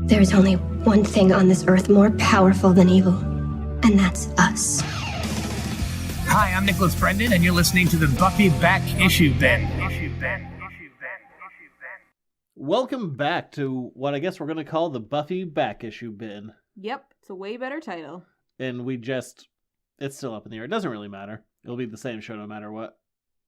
There is only one thing on this earth more powerful than evil, and that's us. Hi, I'm Nicholas Brendan, and you're listening to the Buffy Back Issue bin. Welcome back to what I guess we're going to call the Buffy Back Issue bin. Yep, it's a way better title. And it's still up in the air. It doesn't really matter. It'll be the same show no matter what.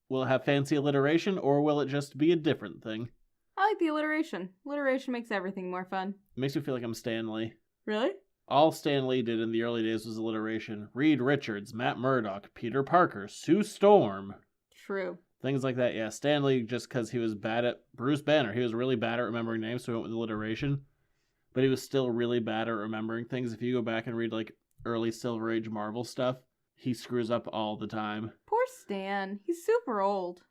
Will it have fancy alliteration, or will it just be a different thing? I like the alliteration. Alliteration makes everything more fun. It makes me feel like I'm Stan Lee. Really? All Stan Lee did in the early days was alliteration. Reed Richards, Matt Murdock, Peter Parker, Sue Storm. True. Things like that, yeah. Stan Lee, just because he was bad at... Bruce Banner, he was really bad at remembering names, so he went with alliteration. But he was still really bad at remembering things. If you go back and read, early Silver Age Marvel stuff, he screws up all the time. Poor Stan. He's super old.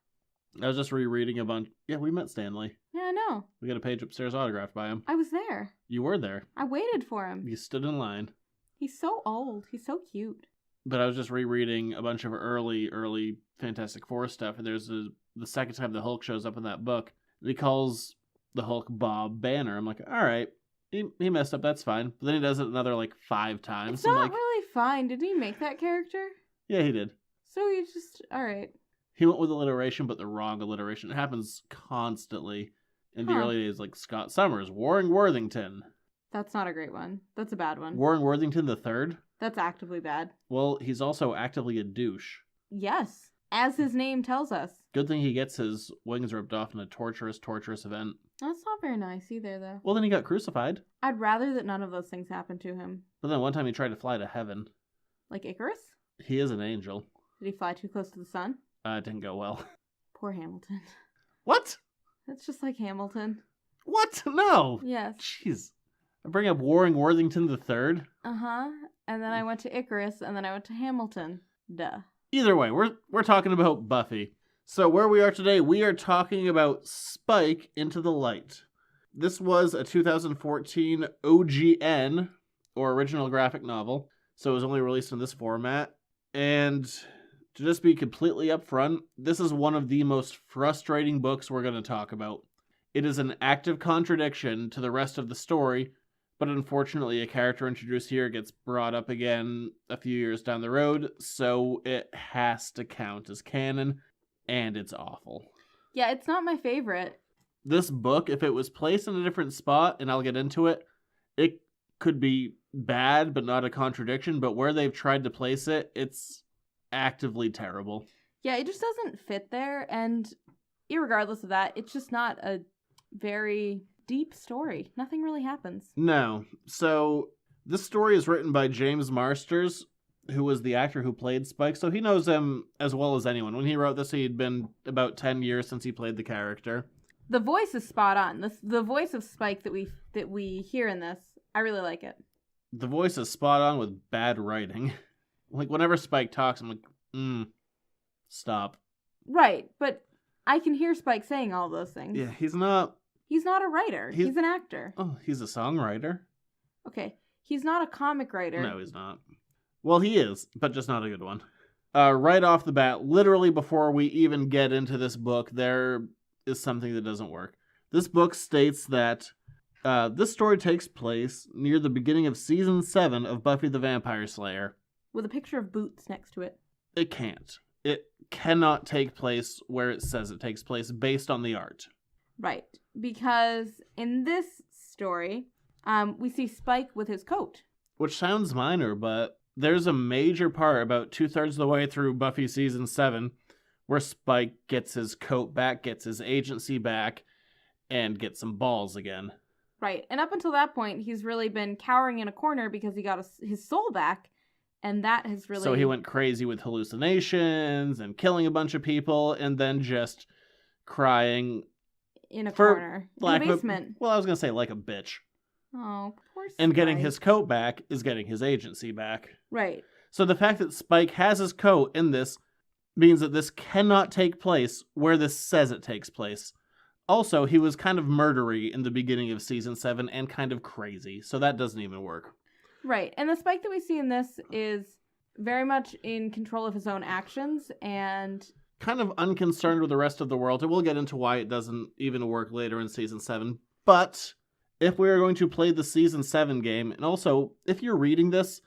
I was just rereading a bunch... Yeah, we met Stan Lee. Yeah, I know. We got a page upstairs autographed by him. I was there. You were there. I waited for him. You stood in line. He's so old. He's so cute. But I was just rereading a bunch of early Fantastic Four stuff, and there's the second time the Hulk shows up in that book, and he calls the Hulk Bob Banner. I'm like, all right, he messed up, that's fine. But then he does it another 5 times. It's not really fine. Did he make that character? Yeah, he did. So he just, all right. He went with alliteration, but the wrong alliteration. It happens constantly in the early days, like Scott Summers, Warren Worthington. That's not a great one. That's a bad one. Warren Worthington the third? That's actively bad. Well, he's also actively a douche. Yes, as his name tells us. Good thing he gets his wings ripped off in a torturous event. That's not very nice either, though. Well, then he got crucified. I'd rather that none of those things happened to him. But then one time he tried to fly to heaven. Like Icarus? He is an angel. Did he fly too close to the sun? It didn't go well. Poor Hamilton. What? It's just like Hamilton. What? No. Yes. Jeez. I bring up Warren Worthington the third. Uh-huh. And then I went to Icarus, and then I went to Hamilton. Duh. Either way, we're talking about Buffy. So where we are today, we are talking about Spike Into the Light. This was a 2014 OGN, or original graphic novel, so it was only released in this format. And to just be completely upfront, this is one of the most frustrating books we're going to talk about. It is an active contradiction to the rest of the story, but unfortunately a character introduced here gets brought up again a few years down the road, so it has to count as canon, and it's awful. Yeah, it's not my favorite. This book, if it was placed in a different spot, and I'll get into it, it could be bad, but not a contradiction, but where they've tried to place it, it's actively terrible. Yeah, it just doesn't fit there, and irregardless of that, it's just not a very deep story. Nothing really happens. No. So, this story is written by James Marsters, who was the actor who played Spike, so he knows him as well as anyone. When he wrote this, he'd been about 10 years since he played the character. The voice is spot on. The voice of Spike that we hear in this, I really like it. The voice is spot on with bad writing. Whenever Spike talks, I'm like, stop. Right, but I can hear Spike saying all those things. Yeah, he's not a writer. He's an actor. Oh, he's a songwriter? Okay, he's not a comic writer. No, he's not. Well, he is, but just not a good one. Right off the bat, literally before we even get into this book, there is something that doesn't work. This book states that this story takes place near the beginning of Season 7 of Buffy the Vampire Slayer. With a picture of boots next to it. It can't. It cannot take place where it says it takes place based on the art. Right, because in this story, we see Spike with his coat. Which sounds minor, but there's a major part about 2/3 of the way through Buffy Season 7 where Spike gets his coat back, gets his agency back, and gets some balls again. Right, and up until that point, he's really been cowering in a corner because he got his soul back, and that has really... So he went crazy with hallucinations and killing a bunch of people, and then just crying... in a corner. In the basement. Well, I was going to say like a bitch. Oh, poor Spike. And getting his coat back is getting his agency back. Right. So the fact that Spike has his coat in this means that this cannot take place where this says it takes place. Also, he was kind of murdery in the beginning of Season 7 and kind of crazy, so that doesn't even work. Right, and the Spike that we see in this is very much in control of his own actions and... kind of unconcerned with the rest of the world, and we'll get into why it doesn't even work later in Season 7, but if we were going to play the Season 7 game, and also, if you're reading this,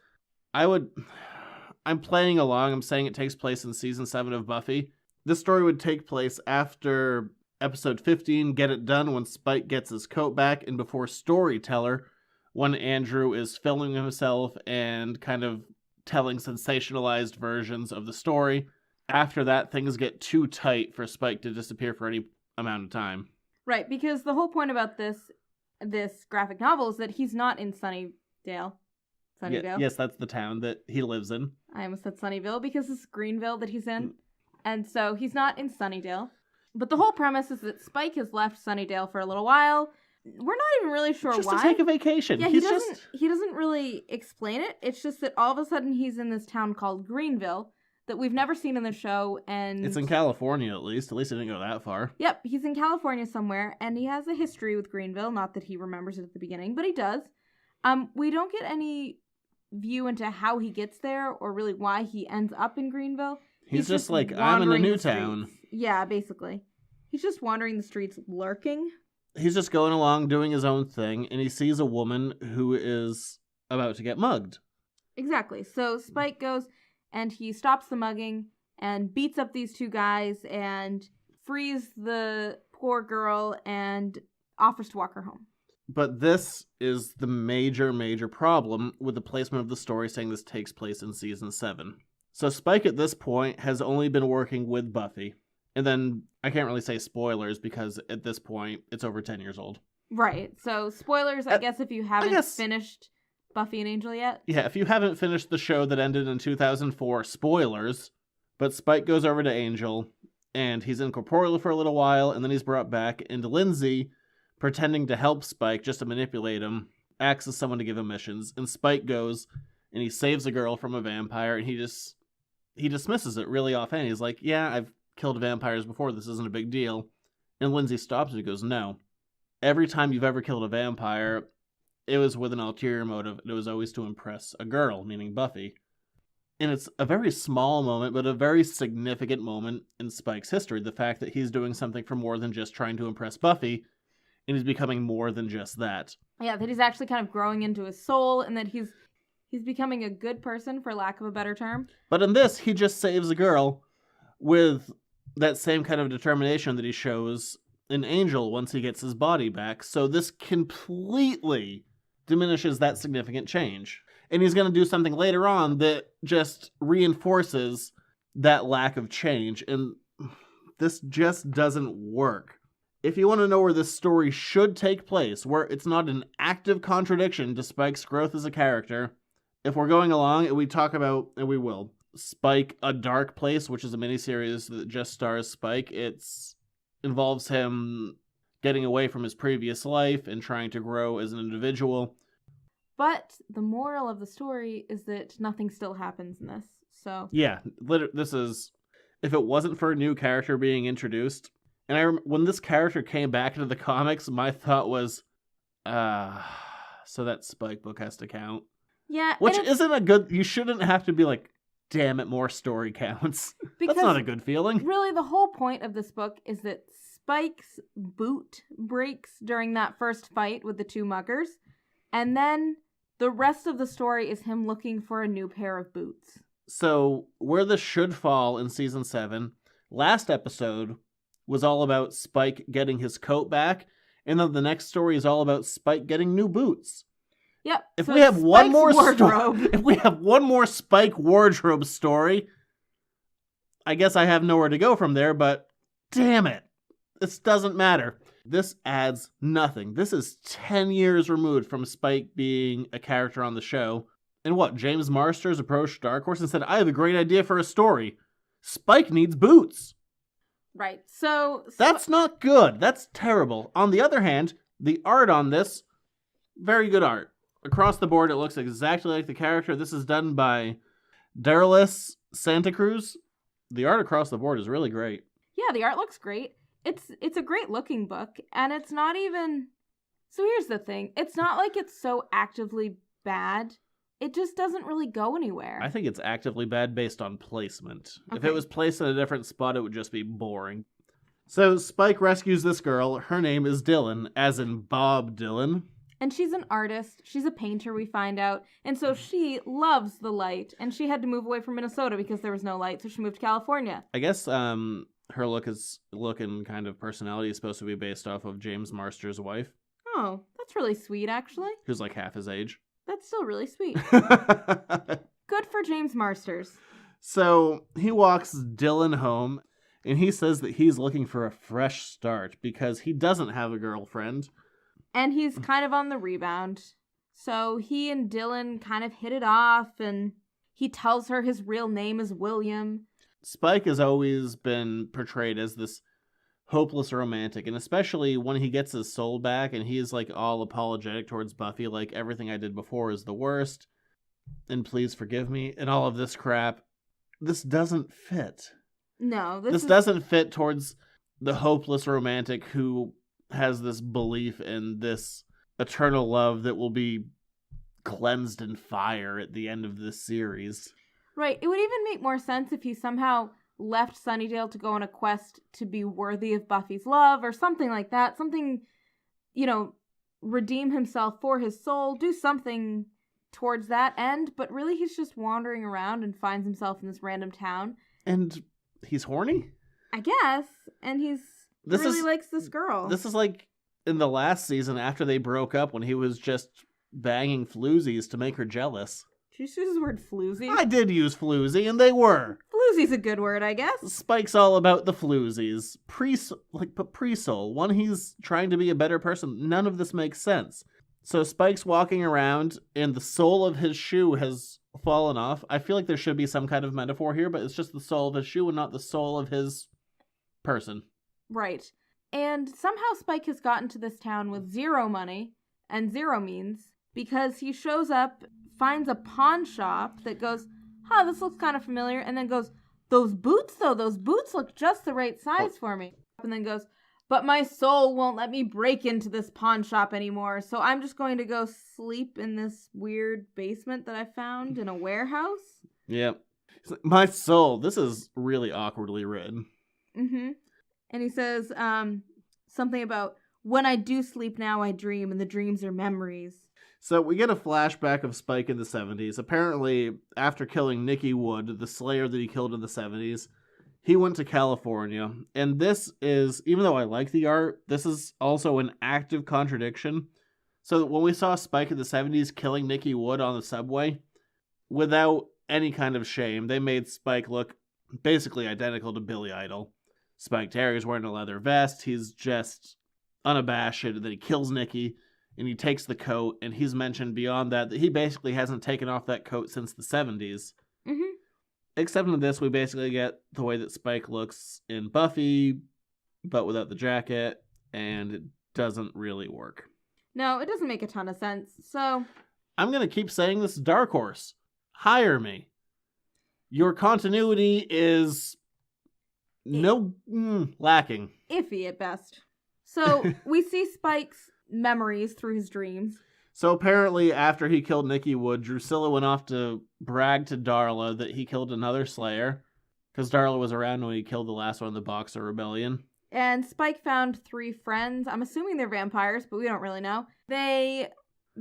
I'm playing along, I'm saying it takes place in Season 7 of Buffy. This story would take place after episode 15, Get It Done, when Spike gets his coat back, and before Storyteller, when Andrew is filming himself and kind of telling sensationalized versions of the story. After that, things get too tight for Spike to disappear for any amount of time. Right, because the whole point about this graphic novel is that he's not in Sunnydale. Sunnyvale? Yeah, yes, that's the town that he lives in. I almost said Sunnyvale because it's Greenville that he's in. And so he's not in Sunnydale. But the whole premise is that Spike has left Sunnydale for a little while. We're not even really sure just why. Just to take a vacation. Yeah, he doesn't really explain it. It's just that all of a sudden he's in this town called Greenville that we've never seen in the show, and it's in California at least. At least it didn't go that far. Yep, he's in California somewhere, and he has a history with Greenville. Not that he remembers it at the beginning, but he does. We don't get any view into how he gets there or really why he ends up in Greenville. He's just like, I'm in a new town. Yeah, basically. He's just wandering the streets lurking. He's just going along doing his own thing, and he sees a woman who is about to get mugged. Exactly. So Spike goes and he stops the mugging and beats up these two guys and frees the poor girl and offers to walk her home. But this is the major problem with the placement of the story saying this takes place in Season 7. So Spike at this point has only been working with Buffy. And then, I can't really say spoilers because at this point, it's over 10 years old. Right. So spoilers, I guess if you haven't finished Buffy and Angel yet. Yeah, if you haven't finished the show that ended in 2004, spoilers. But Spike goes over to Angel, and he's incorporeal for a little while, and then he's brought back, and Lindsay, pretending to help Spike just to manipulate him, acts as someone to give him missions, and Spike goes and he saves a girl from a vampire, and he dismisses it really offhand. He's like, yeah, I've killed vampires before, this isn't a big deal. And Lindsay stops and he goes, no. Every time you've ever killed a vampire, it was with an ulterior motive, and it was always to impress a girl, meaning Buffy. And it's a very small moment, but a very significant moment in Spike's history, the fact that he's doing something for more than just trying to impress Buffy, and he's becoming more than just that. Yeah, that he's actually kind of growing into his soul, and that he's becoming a good person, for lack of a better term. But in this, he just saves a girl with that same kind of determination that he shows in Angel once he gets his body back. So this completely diminishes that significant change. And he's going to do something later on that just reinforces that lack of change. And this just doesn't work. If you want to know where this story should take place, where it's not an active contradiction to Spike's growth as a character, if we're going along and we talk about, and we will, Spike, A Dark Place, which is a miniseries that just stars Spike, involves him getting away from his previous life and trying to grow as an individual. But the moral of the story is that nothing still happens in this, so... Yeah, this is... If it wasn't for a new character being introduced... And when this character came back into the comics, my thought was, so that Spike book has to count. Yeah. Which isn't a good... You shouldn't have to be like, damn it, more story counts. That's not a good feeling. Really, the whole point of this book is that Spike's boot breaks during that first fight with the two muggers. And then the rest of the story is him looking for a new pair of boots. So, where this should fall in Season 7, last episode was all about Spike getting his coat back, and then the next story is all about Spike getting new boots. Yep. If we have one more if we have one more Spike wardrobe story, I guess I have nowhere to go from there, but damn it. This doesn't matter. This adds nothing. This is 10 years removed from Spike being a character on the show. And what, James Marsters approached Dark Horse and said, I have a great idea for a story. Spike needs boots. Right, so... That's not good. That's terrible. On the other hand, the art on this, very good art. Across the board, it looks exactly like the character. This is done by Darylis Santa Cruz. The art across the board is really great. Yeah, the art looks great. It's a great looking book, and it's not even... So here's the thing. It's not like it's so actively bad. It just doesn't really go anywhere. I think it's actively bad based on placement. Okay. If it was placed in a different spot, it would just be boring. So Spike rescues this girl. Her name is Dylan, as in Bob Dylan. And she's an artist. She's a painter, we find out. And so she loves the light. And she had to move away from Minnesota because there was no light. So she moved to California. I guess her look and kind of personality is supposed to be based off of James Marsters' wife. Oh, that's really sweet, actually. Who's like half his age. That's still really sweet. Good for James Marsters. So he walks Dylan home, and he says that he's looking for a fresh start because he doesn't have a girlfriend. And he's kind of on the rebound. So he and Dylan kind of hit it off, and he tells her his real name is William. Spike has always been portrayed as this hopeless romantic, and especially when he gets his soul back and he's like all apologetic towards Buffy, like everything I did before is the worst, and please forgive me, and all of this crap. This doesn't fit. No, this doesn't fit towards the hopeless romantic who has this belief in this eternal love that will be cleansed in fire at the end of this series. Right. It would even make more sense if he somehow left Sunnydale to go on a quest to be worthy of Buffy's love or something like that. Something, redeem himself for his soul, do something towards that end. But really, he's just wandering around and finds himself in this random town. And he's horny? I guess. And really likes this girl. This is like in the last season after they broke up when he was just banging floozies to make her jealous. Did you use the word floozy? I did use floozy, and they were. Floozy's a good word, I guess. Spike's all about the floozies. Pre-soul. When he's trying to be a better person, none of this makes sense. So Spike's walking around, and the sole of his shoe has fallen off. I feel like there should be some kind of metaphor here, but it's just the sole of his shoe and not the sole of his person. Right. And somehow Spike has gotten to this town with zero money and zero means because he shows up, finds a pawn shop that goes, this looks kind of familiar, and then goes, those boots look just the right size for me. And then goes, but my soul won't let me break into this pawn shop anymore, so I'm just going to go sleep in this weird basement that I found in a warehouse. Yep. My soul, this is really awkwardly written. Mm-hmm. And he says something about, when I do sleep now, I dream, and the dreams are memories. So we get a flashback of Spike in the 70s. Apparently, after killing Nikki Wood, the Slayer that he killed in the 70s, he went to California. And this is, even though I like the art, this is also an active contradiction. So when we saw Spike in the 70s killing Nikki Wood on the subway, without any kind of shame, they made Spike look basically identical to Billy Idol. Spike Terry's wearing a leather vest. He's just unabashed that he kills Nikki. And he takes the coat, and he's mentioned beyond that he basically hasn't taken off that coat since the 70s. Mm-hmm. Except in this, we basically get the way that Spike looks in Buffy, but without the jacket, and it doesn't really work. No, it doesn't make a ton of sense, so... I'm going to keep saying this, Dark Horse. Hire me. Your continuity is... lacking. Iffy at best. So, we see Spike's memories through his dreams. So apparently after he killed Nikki Wood, Drusilla went off to brag to Darla that he killed another Slayer, because Darla was around when he killed the last one in the Boxer Rebellion. And Spike found 3 friends. I'm assuming they're vampires, but we don't really know. They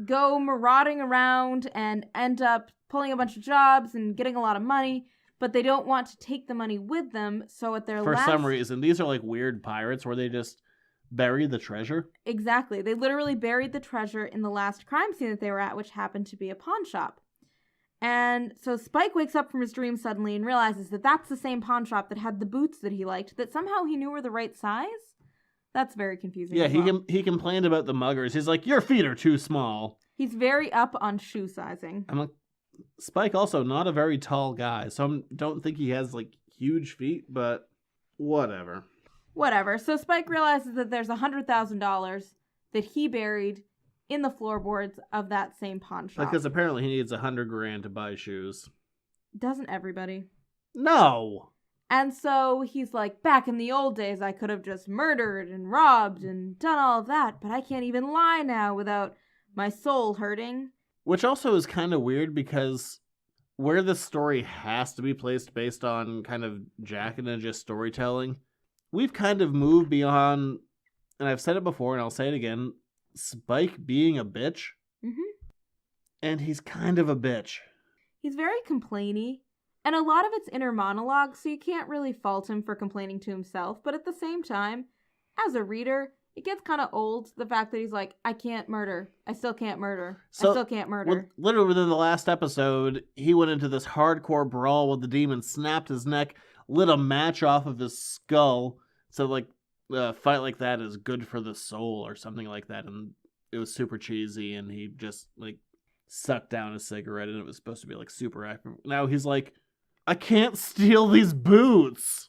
go marauding around and end up pulling a bunch of jobs and getting a lot of money, but they don't want to take the money with them, so at their For some reason, these are like weird pirates where they just bury the treasure? Exactly. They literally buried the treasure in the last crime scene that they were at, which happened to be a pawn shop. And so Spike wakes up from his dream suddenly and realizes that that's the same pawn shop that had the boots that he liked, that somehow he knew were the right size. That's very confusing. Yeah, he complained about the muggers. He's like, your feet are too small. He's very up on shoe sizing. I'm like, Spike also not a very tall guy, so I don't think he has like huge feet, but whatever. Whatever. So Spike realizes that there's $100,000 that he buried in the floorboards of that same pawn shop. Because apparently he needs $100,000 to buy shoes. Doesn't everybody? No! And so he's like, back in the old days, I could have just murdered and robbed and done all of that, but I can't even lie now without my soul hurting. Which also is kind of weird because where this story has to be placed based on kind of Jack and just storytelling, we've kind of moved beyond, and I've said it before and I'll say it again, Spike being a bitch. Mm-hmm. And he's kind of a bitch. He's very complainy, and a lot of it's inner monologue, so you can't really fault him for complaining to himself. But at the same time, as a reader, it gets kind of old, the fact that he's like, I can't murder. I still can't murder. I still can't murder. Literally within the last episode, he went into this hardcore brawl with the demon, snapped his neck, lit a match off of his skull. So, like, a fight like that is good for the soul or something like that. And it was super cheesy, and he just, like, sucked down a cigarette, and it was supposed to be, like, super active. Now he's like, I can't steal these boots.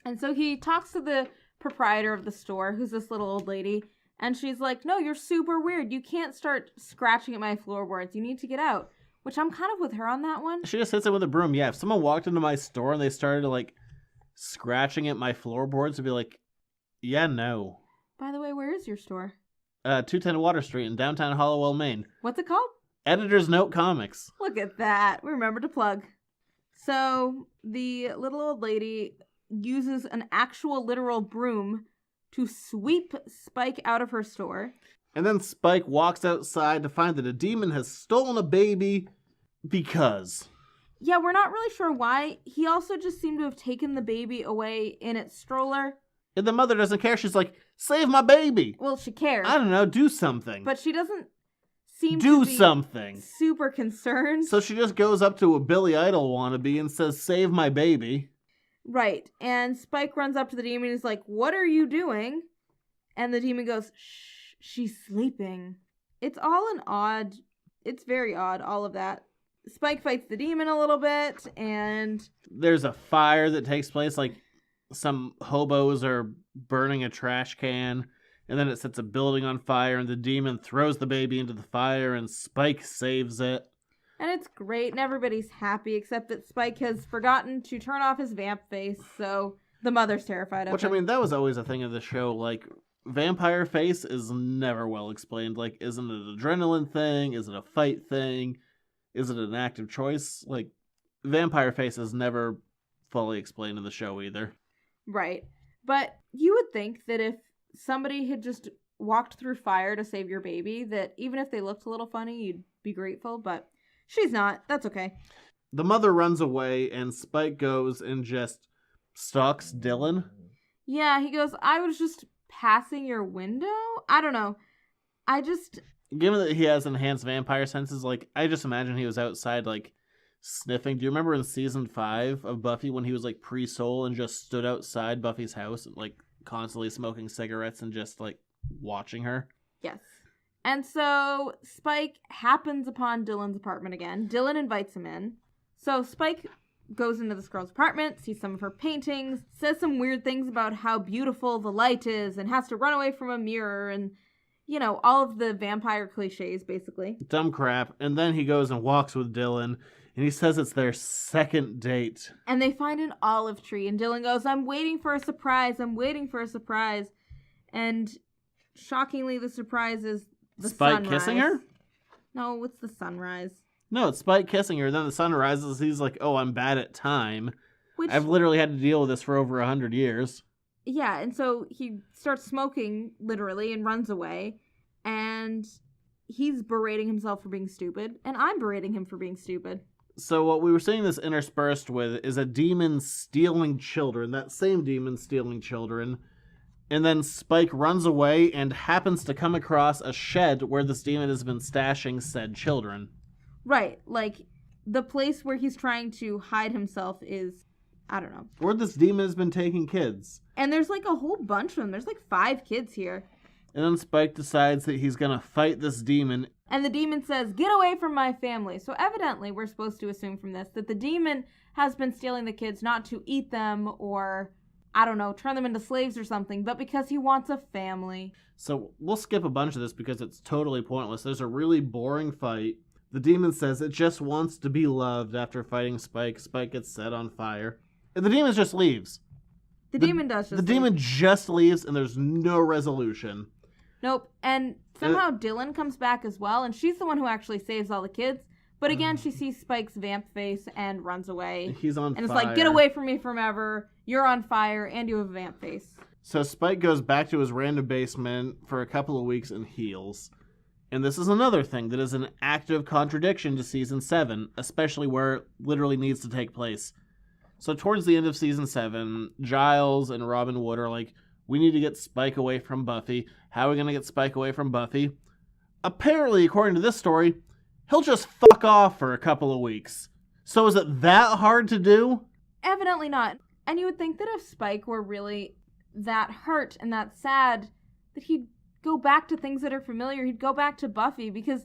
And so he talks to the proprietor of the store, who's this little old lady, and she's like, no, you're super weird. You can't start scratching at my floorboards. You need to get out. Which I'm kind of with her on that one. She just hits it with a broom. Yeah, if someone walked into my store and they started, like, scratching at my floorboards, I'd be like, yeah, no. By the way, where is your store? 210 Water Street in downtown Hollowell, Maine. What's it called? Editor's Note Comics. Look at that. We remember to plug. So the little old lady uses an actual literal broom to sweep Spike out of her store. And then Spike walks outside to find that a demon has stolen a baby because. Yeah, we're not really sure why. He also just seemed to have taken the baby away in its stroller. And the mother doesn't care. She's like, save my baby. Well, she cares. I don't know, do something. But she doesn't seem do to be something. Super concerned. So she just goes up to a Billy Idol wannabe and says, save my baby. Right. And Spike runs up to the demon and is like, what are you doing? And the demon goes, shh, she's sleeping. It's very odd, all of that. Spike fights the demon a little bit, and there's a fire that takes place, like some hobos are burning a trash can, and then it sets a building on fire, and the demon throws the baby into the fire, and Spike saves it. And it's great, and everybody's happy, except that Spike has forgotten to turn off his vamp face, so the mother's terrified of him. Which, I mean, that was always a thing of the show, like, vampire face is never well explained. Like, isn't it an adrenaline thing? Is it a fight thing? Is it an active choice? Like, vampire face is never fully explained in the show either. Right. But you would think that if somebody had just walked through fire to save your baby, that even if they looked a little funny, you'd be grateful, but she's not. That's okay. The mother runs away, and Spike goes and just stalks Dylan. Yeah, he goes, I was just passing your window? I don't know. Given that he has enhanced vampire senses, like, I just imagine he was outside, like, sniffing. Do you remember in season 5 of Buffy when he was, like, pre-soul and just stood outside Buffy's house, like, constantly smoking cigarettes and just, like, watching her? Yes. And so Spike happens upon Dylan's apartment again. Dylan invites him in. So Spike goes into this girl's apartment, sees some of her paintings, says some weird things about how beautiful the light is, and has to run away from a mirror, and, you know, all of the vampire cliches, basically. Dumb crap. And then he goes and walks with Dylan, and he says it's their second date. And they find an olive tree, and Dylan goes, I'm waiting for a surprise, And shockingly, the surprise is the Spike sunrise. kissing her? No, it's the sunrise. No, it's Spike kissing her. Then the sun rises. He's like, oh, I'm bad at time. I've literally had to deal with this for over 100 years. Yeah, and so he starts smoking, literally, and runs away. And he's berating himself for being stupid. And I'm berating him for being stupid. So what we were seeing this interspersed with is a demon stealing children. That same demon stealing children. And then Spike runs away and happens to come across a shed where this demon has been stashing said children. Right, like, the place where he's trying to hide himself is, I don't know. Where this demon has been taking kids. And there's, like, a whole bunch of them. There's, like, 5 kids here. And then Spike decides that he's gonna fight this demon. And the demon says, get away from my family. So evidently, we're supposed to assume from this that the demon has been stealing the kids not to eat them or, I don't know, turn them into slaves or something, but because he wants a family. So we'll skip a bunch of this because it's totally pointless. There's a really boring fight. The demon says it just wants to be loved after fighting Spike. Spike gets set on fire. And the demon just leaves. The demon does just leave. The demon just leaves and there's no resolution. Nope. And somehow Dylan comes back as well, and she's the one who actually saves all the kids. But again, she sees Spike's vamp face and runs away. He's on fire. And it's like, get away from me forever. You're on fire, and you have a vamp face. So Spike goes back to his random basement for a couple of weeks and heals. And this is another thing that is an active contradiction to Season 7, especially where it literally needs to take place. So towards the end of Season 7, Giles and Robin Wood are like, we need to get Spike away from Buffy. How are we going to get Spike away from Buffy? Apparently, according to this story, he'll just fuck off for a couple of weeks. So is it that hard to do? Evidently not. And you would think that if Spike were really that hurt and that sad, that he'd go back to things that are familiar. He'd go back to Buffy, because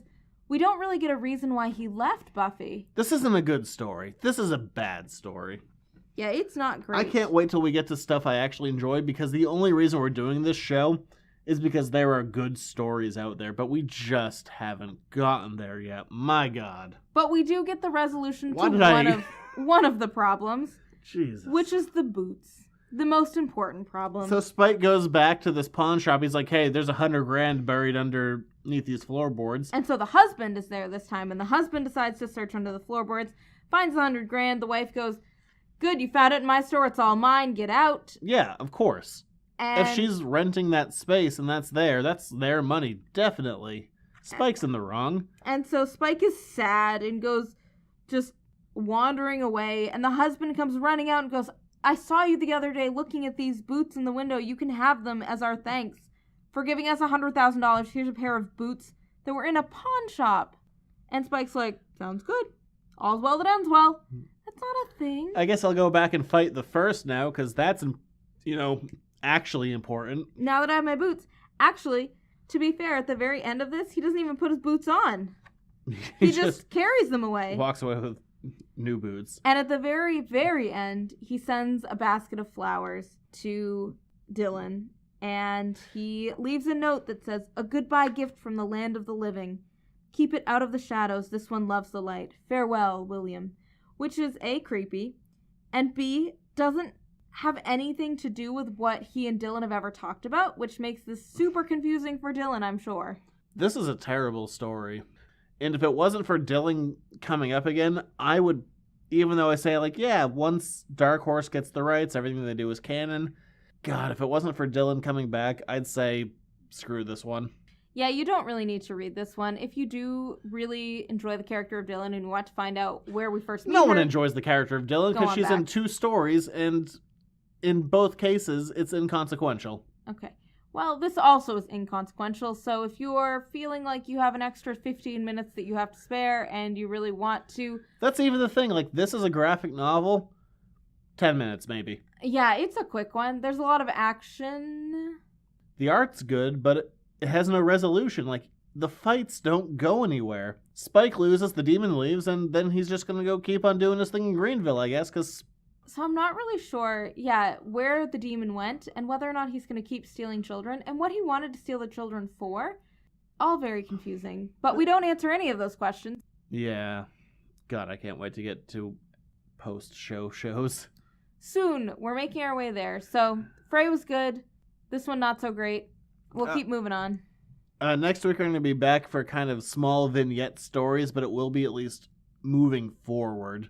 we don't really get a reason why he left Buffy. This isn't a good story. This is a bad story. Yeah, it's not great. I can't wait till we get to stuff I actually enjoy, because the only reason we're doing this show is because there are good stories out there, but we just haven't gotten there yet. My God. But we do get the resolution to one of the problems, Jesus. which is the boots. The most important problem. So Spike goes back to this pawn shop. He's like, hey, there's $100,000 buried underneath these floorboards. And so the husband is there this time, and the husband decides to search under the floorboards, finds the $100,000. The wife goes, good, you found it in my store, it's all mine, get out. Yeah, of course. And if she's renting that space and that's their money, definitely. Spike's in the wrong. And so Spike is sad and goes just wandering away, and the husband comes running out and goes, I saw you the other day looking at these boots in the window. You can have them as our thanks for giving us $100,000. Here's a pair of boots that were in a pawn shop. And Spike's like, sounds good. All's well that ends well. That's not a thing. I guess I'll go back and fight the first now, because that's, actually important. Now that I have my boots. Actually, to be fair, at the very end of this, he doesn't even put his boots on. He just carries them away. Walks away with new boots. And at the very, very end, he sends a basket of flowers to Dylan. And he leaves a note that says, a goodbye gift from the land of the living. Keep it out of the shadows. This one loves the light. Farewell, William. Which is A, creepy, and B, doesn't have anything to do with what he and Dylan have ever talked about, which makes this super confusing for Dylan, I'm sure. This is a terrible story. And if it wasn't for Dylan coming up again, I would, even though I say, once Dark Horse gets the rights, everything they do is canon. God, if it wasn't for Dylan coming back, I'd say, screw this one. Yeah, you don't really need to read this one. If you do really enjoy the character of Dylan and you want to find out where we first meet her... No one enjoys the character of Dylan, because she's in 2 stories, and in both cases, it's inconsequential. Okay. Well, this also is inconsequential, so if you're feeling like you have an extra 15 minutes that you have to spare and you really want to... That's even the thing, this is a graphic novel, 10 minutes maybe. Yeah, it's a quick one. There's a lot of action. The art's good, but it has no resolution. The fights don't go anywhere. Spike loses, the demon leaves, and then he's just gonna go keep on doing his thing in Greenville, I guess, because... So I'm not really sure, where the demon went, and whether or not he's going to keep stealing children, and what he wanted to steal the children for. All very confusing. But we don't answer any of those questions. Yeah. God, I can't wait to get to post-show shows. Soon. We're making our way there. So, Frey was good. This one not so great. We'll keep moving on. Next week we're going to be back for kind of small vignette stories, but it will be at least moving forward.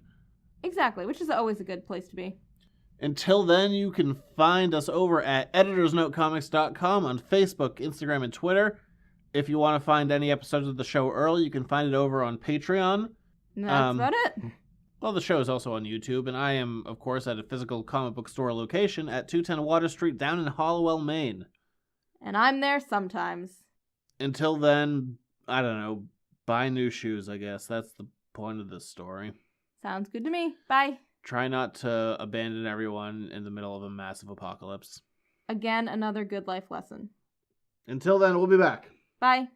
Exactly, which is always a good place to be. Until then, you can find us over at editorsnotecomics.com on Facebook, Instagram, and Twitter. If you want to find any episodes of the show early, you can find it over on Patreon. And that's about it. Well, the show is also on YouTube, and I am, of course, at a physical comic book store location at 210 Water Street down in Hollowell, Maine. And I'm there sometimes. Until then, I don't know, buy new shoes, I guess. That's the point of this story. Sounds good to me. Bye. Try not to abandon everyone in the middle of a massive apocalypse. Again, another good life lesson. Until then, we'll be back. Bye.